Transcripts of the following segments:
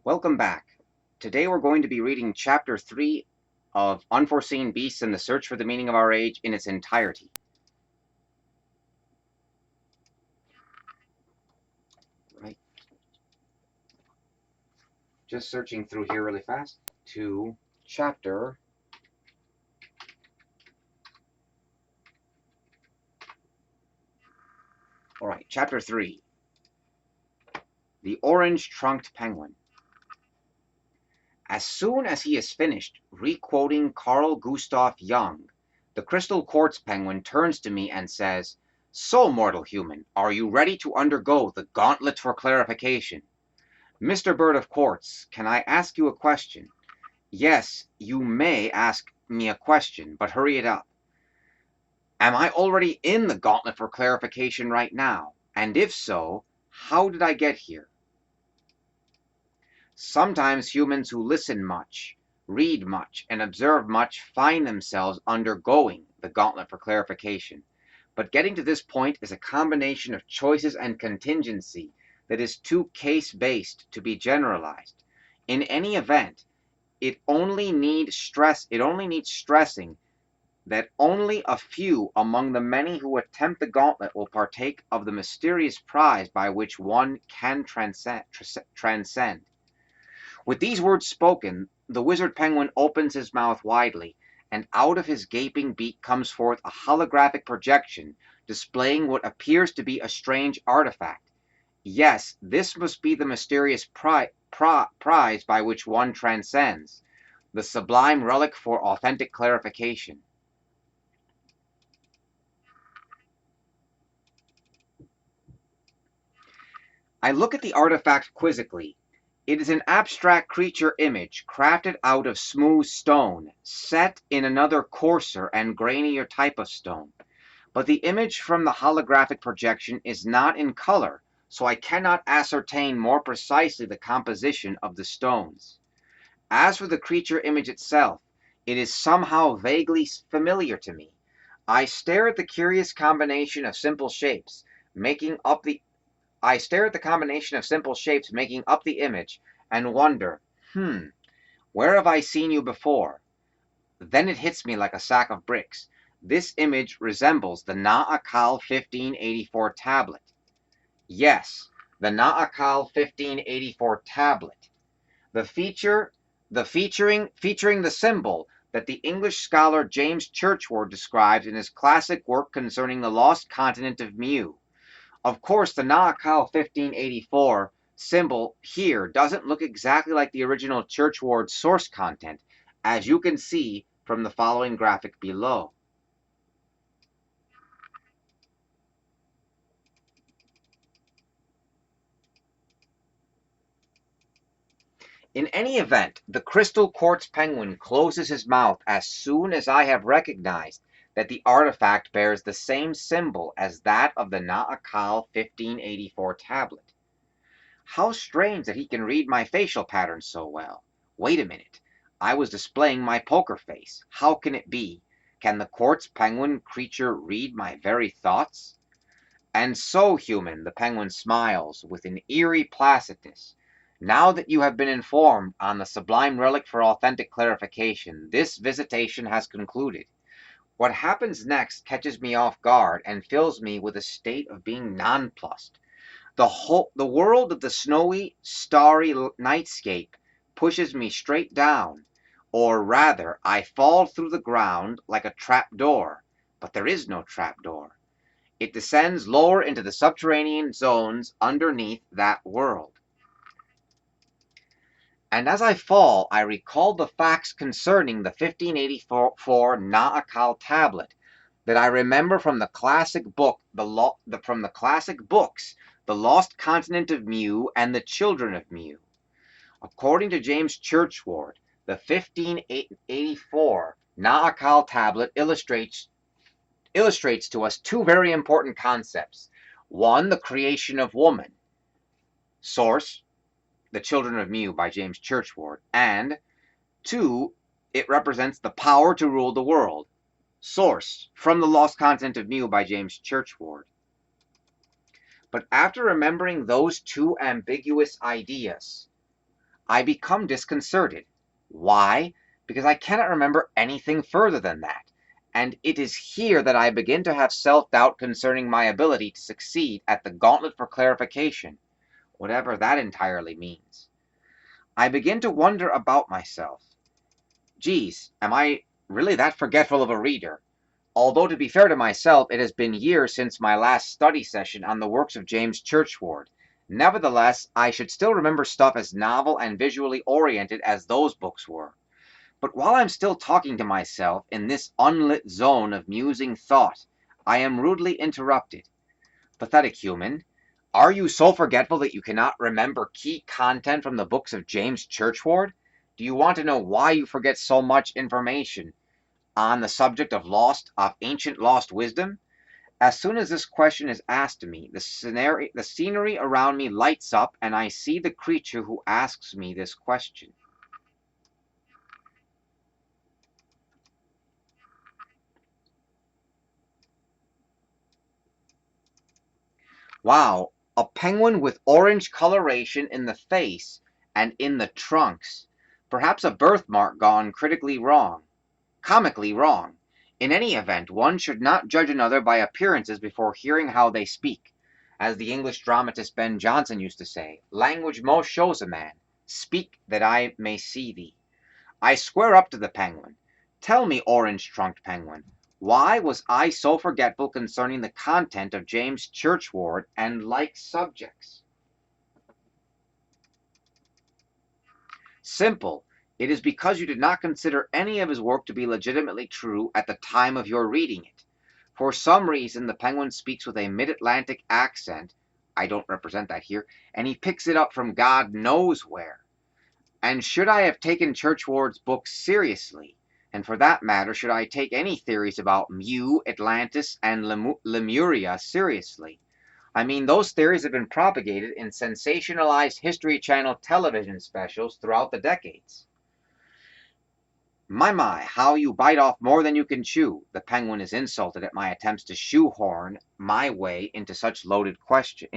Welcome back. Today we're going to be reading Chapter 3 of Unforeseen Beasts and the Search for the Meaning of Our Age in its entirety. Right. Just searching through here really fast to Chapter. Alright, Chapter 3. The Orange-Trunked Penguin. As soon as he is finished re-quoting Carl Gustav Jung, the crystal quartz penguin turns to me and says, "So, mortal human, are you ready to undergo the gauntlet for clarification? Mr. Bird of Quartz, can I ask you a question?" "Yes, you may ask me a question, but hurry it up." "Am I already in the gauntlet for clarification right now? And if so, how did I get here?" Sometimes humans who listen much, read much, and observe much find themselves undergoing the gauntlet for clarification. But getting to this point is a combination of choices and contingency that is too case-based to be generalized. In any event, it only needs stressing that only a few among the many who attempt the gauntlet will partake of the mysterious prize by which one can transcend. With these words spoken, the wizard penguin opens his mouth widely, and out of his gaping beak comes forth a holographic projection displaying what appears to be a strange artifact. Yes, this must be the mysterious prize by which one transcends, the sublime relic for authentic clarification. I look at the artifact quizzically. It is an abstract creature image crafted out of smooth stone, set in another coarser and grainier type of stone. But the image from the holographic projection is not in color, so I cannot ascertain more precisely the composition of the stones. As for the creature image itself, it is somehow vaguely familiar to me. I stare at the curious combination of simple shapes, making up the I stare at the combination of simple shapes making up the image and wonder, where have I seen you before? Then it hits me like a sack of bricks. This image resembles the Na'akal 1584 tablet. Yes, the Na'akal 1584 tablet. The featuring the symbol that the English scholar James Churchward describes in his classic work concerning the lost continent of Mu. Of course, the Na'akal 1584 symbol here doesn't look exactly like the original Churchward source content, as you can see from the following graphic below. In any event, the crystal quartz penguin closes his mouth as soon as I have recognized that the artifact bears the same symbol as that of the Na'akal 1584 tablet. How strange that he can read my facial patterns so well. Wait a minute. I was displaying my poker face. How can it be? Can the quartz penguin creature read my very thoughts? "And so, human," the penguin smiles with an eerie placidness, "now that you have been informed on the sublime relic for authentic clarification, this visitation has concluded. What happens next catches me off guard and fills me with a state of being nonplussed. The world of the snowy, starry nightscape pushes me straight down, or rather I fall through the ground like a trap door, but there is no trap door. It descends lower into the subterranean zones underneath that world. And as I fall, I recall the facts concerning the 1584 Na'akal tablet that I remember from the classic books, The Lost Continent of Mu and The Children of Mu. According to James Churchward, the 1584 Na'akal tablet illustrates to us two very important concepts. One, the creation of woman. Source, The Children of Mu by James Churchward. And two, it represents the power to rule the world. Source, From the Lost Continent of Mu by James Churchward. But after remembering those two ambiguous ideas, I become disconcerted. Why? Because I cannot remember anything further than that. And it is here that I begin to have self-doubt concerning my ability to succeed at the gauntlet for clarification, whatever that entirely means. I begin to wonder about myself. Geez, am I really that forgetful of a reader? Although, to be fair to myself, it has been years since my last study session on the works of James Churchward. Nevertheless, I should still remember stuff as novel and visually oriented as those books were. But while I'm still talking to myself in this unlit zone of musing thought, I am rudely interrupted. Pathetic human, are you so forgetful that you cannot remember key content from the books of James Churchward? Do you want to know why you forget so much information on the subject of ancient lost wisdom? As soon as this question is asked to me, the scenery around me lights up, and I see the creature who asks me this question. Wow, a penguin with orange coloration in the face and in the trunks. Perhaps a birthmark gone comically wrong. In any event, one should not judge another by appearances before hearing how they speak. As the English dramatist Ben Jonson used to say, language most shows a man. Speak that I may see thee. I square up to the penguin. Tell me, orange-trunked penguin, why was I so forgetful concerning the content of James Churchward and like subjects? Simple. It is because you did not consider any of his work to be legitimately true at the time of your reading it. For some reason, the penguin speaks with a mid-Atlantic accent. I don't represent that here, and he picks it up from God knows where. And should I have taken Churchward's book seriously, and for that matter, should I take any theories about Mu, Atlantis, and Lemuria seriously? I mean, those theories have been propagated in sensationalized History Channel television specials throughout the decades. My, how you bite off more than you can chew. The penguin is insulted at my attempts to shoehorn my way into such a loaded question.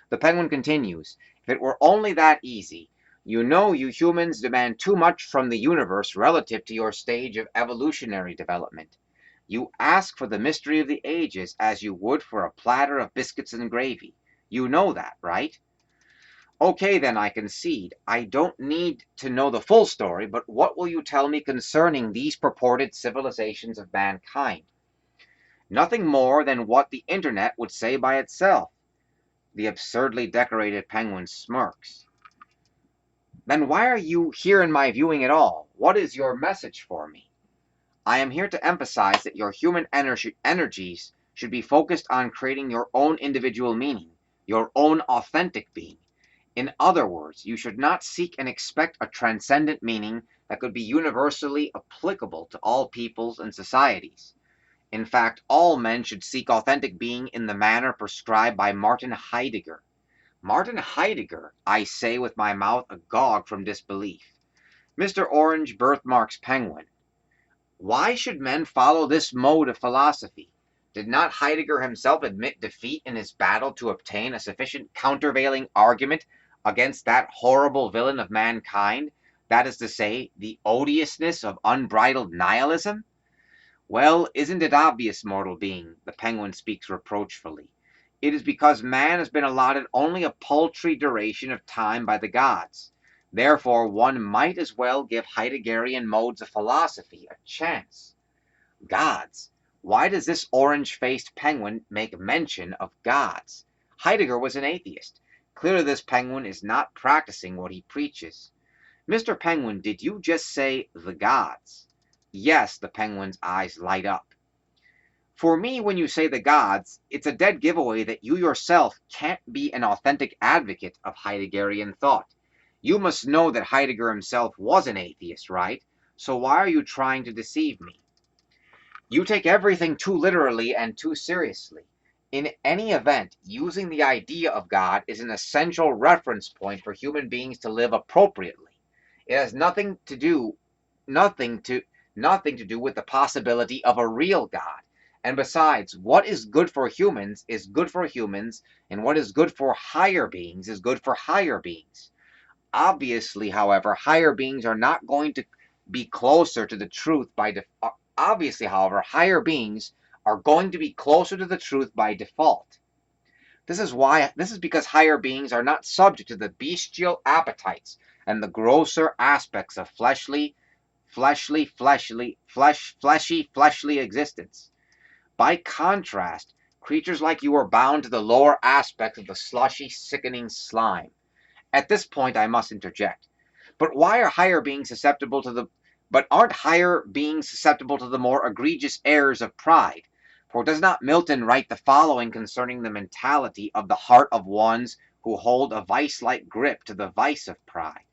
The penguin continues, if it were only that easy. You know you humans demand too much from the universe relative to your stage of evolutionary development. You ask for the mystery of the ages as you would for a platter of biscuits and gravy. You know that, right? Okay, then, I concede. I don't need to know the full story, but what will you tell me concerning these purported civilizations of mankind? Nothing more than what the internet would say by itself. The absurdly decorated penguin smirks. Then why are you here in my viewing at all? What is your message for me? I am here to emphasize that your human energies should be focused on creating your own individual meaning, your own authentic being. In other words, you should not seek and expect a transcendent meaning that could be universally applicable to all peoples and societies. In fact, all men should seek authentic being in the manner prescribed by Martin Heidegger. Martin Heidegger, I say with my mouth agog from disbelief. Mr. Orange Birthmark's penguin. Why should men follow this mode of philosophy? Did not Heidegger himself admit defeat in his battle to obtain a sufficient countervailing argument against that horrible villain of mankind, that is to say, the odiousness of unbridled nihilism? Well, isn't it obvious, mortal being? The penguin speaks reproachfully. It is because man has been allotted only a paltry duration of time by the gods. Therefore, one might as well give Heideggerian modes of philosophy a chance. Gods. Why does this orange-faced penguin make mention of gods? Heidegger was an atheist. Clearly this penguin is not practicing what he preaches. Mr. Penguin, did you just say the gods? Yes, the penguin's eyes light up. For me, when you say the gods, it's a dead giveaway that you yourself can't be an authentic advocate of Heideggerian thought. You must know that Heidegger himself was an atheist, right? So why are you trying to deceive me? You take everything too literally and too seriously. In any event, using the idea of God is an essential reference point for human beings to live appropriately. It has nothing to do with the possibility of a real God. And besides, what is good for humans is good for humans, and what is good for higher beings is good for higher beings. Obviously, however, higher beings are not going to be closer to the truth by obviously, however, higher beings are going to be closer to the truth by default. This is because higher beings are not subject to the bestial appetites and the grosser aspects of fleshly existence. By contrast, creatures like you are bound to the lower aspects of the slushy, sickening slime. At this point I must interject. But why are higher beings susceptible to the but aren't higher beings susceptible to the more egregious errors of pride? For does not Milton write the following concerning the mentality of the heart of ones who hold a vice-like grip to the vice of pride?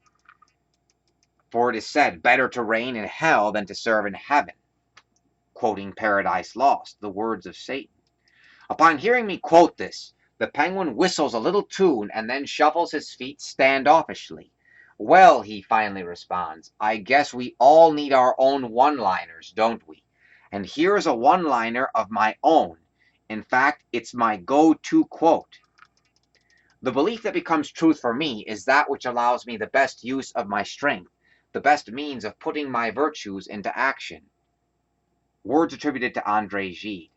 For it is said, better to reign in hell than to serve in heaven. Quoting Paradise Lost, the words of Satan. Upon hearing me quote this, the penguin whistles a little tune and then shuffles his feet standoffishly. Well, he finally responds, I guess we all need our own one-liners, don't we? And here is a one-liner of my own. In fact, it's my go-to quote. The belief that becomes truth for me is that which allows me the best use of my strength, the best means of putting my virtues into action. Words attributed to Andre Gide.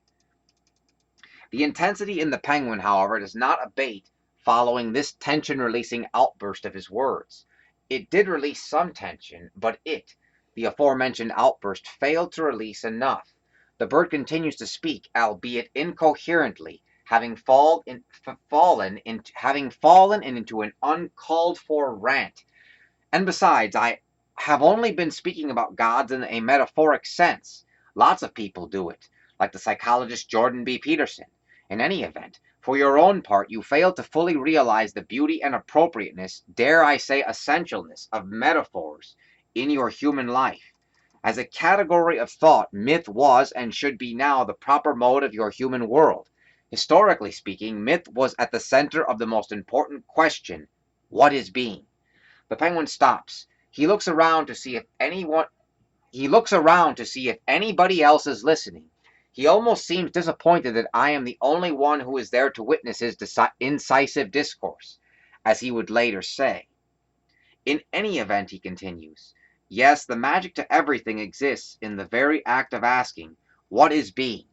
The intensity in the penguin, however, does not abate following this tension-releasing outburst of his words. It did release some tension, but the aforementioned outburst, failed to release enough. The bird continues to speak, albeit incoherently, having fallen into an uncalled-for rant. And besides, I have only been speaking about gods in a metaphoric sense. Lots of people do it, like the psychologist Jordan B. Peterson. In any event, for your own part, you fail to fully realize the beauty and appropriateness, dare I say essentialness, of metaphors in your human life. As a category of thought, myth was and should be now the proper mode of your human world. Historically speaking, myth was at the center of the most important question: what is being? The penguin stops. He looks around to see if anybody else is listening. He almost seems disappointed that I am the only one who is there to witness his incisive discourse, as he would later say. In any event, he continues, yes, the magic to everything exists in the very act of asking, what is being?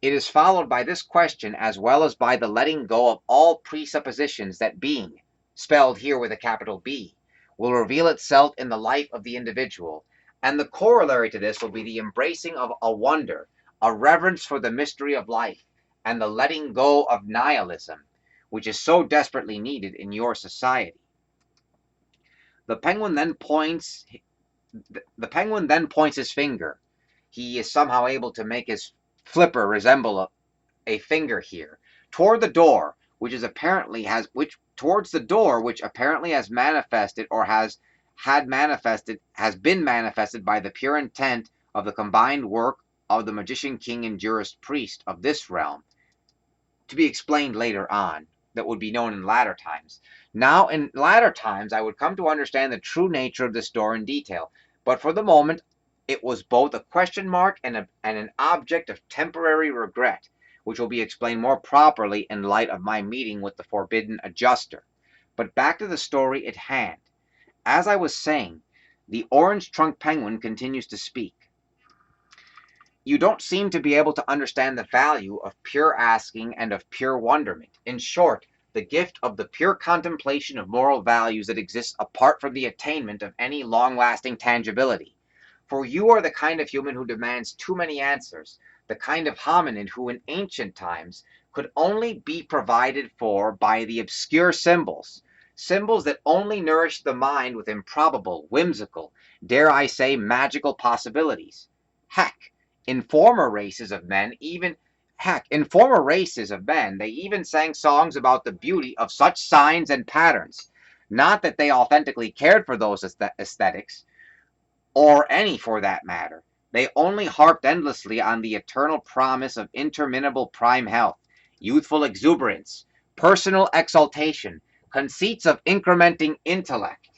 It is followed by this question as well as by the letting go of all presuppositions that being, spelled here with a capital B, will reveal itself in the life of the individual, and the corollary to this will be the embracing of a wonder, a reverence for the mystery of life, and the letting go of nihilism, which is so desperately needed in your society. The penguin then points his finger. He is somehow able to make his flipper resemble a finger here, toward the door, which apparently has manifested or has been manifested by the pure intent of the combined work of the magician king and jurist priest of this realm, to be explained later on, that would be known in latter times. Now, in latter times, I would come to understand the true nature of this door in detail, but for the moment, it was both a question mark and an object of temporary regret, which will be explained more properly in light of my meeting with the forbidden adjuster. But back to the story at hand. As I was saying, the orange-trunked penguin continues to speak. You don't seem to be able to understand the value of pure asking and of pure wonderment. In short, the gift of the pure contemplation of moral values that exists apart from the attainment of any long-lasting tangibility. For you are the kind of human who demands too many answers, the kind of hominid who in ancient times could only be provided for by the obscure symbols that only nourish the mind with improbable, whimsical, dare I say, magical possibilities. Heck, in former races of men, they even sang songs about the beauty of such signs and patterns. Not that they authentically cared for those aesthetics, or any for that matter. They only harped endlessly on the eternal promise of interminable prime health, youthful exuberance, personal exaltation, conceits of incrementing intellect,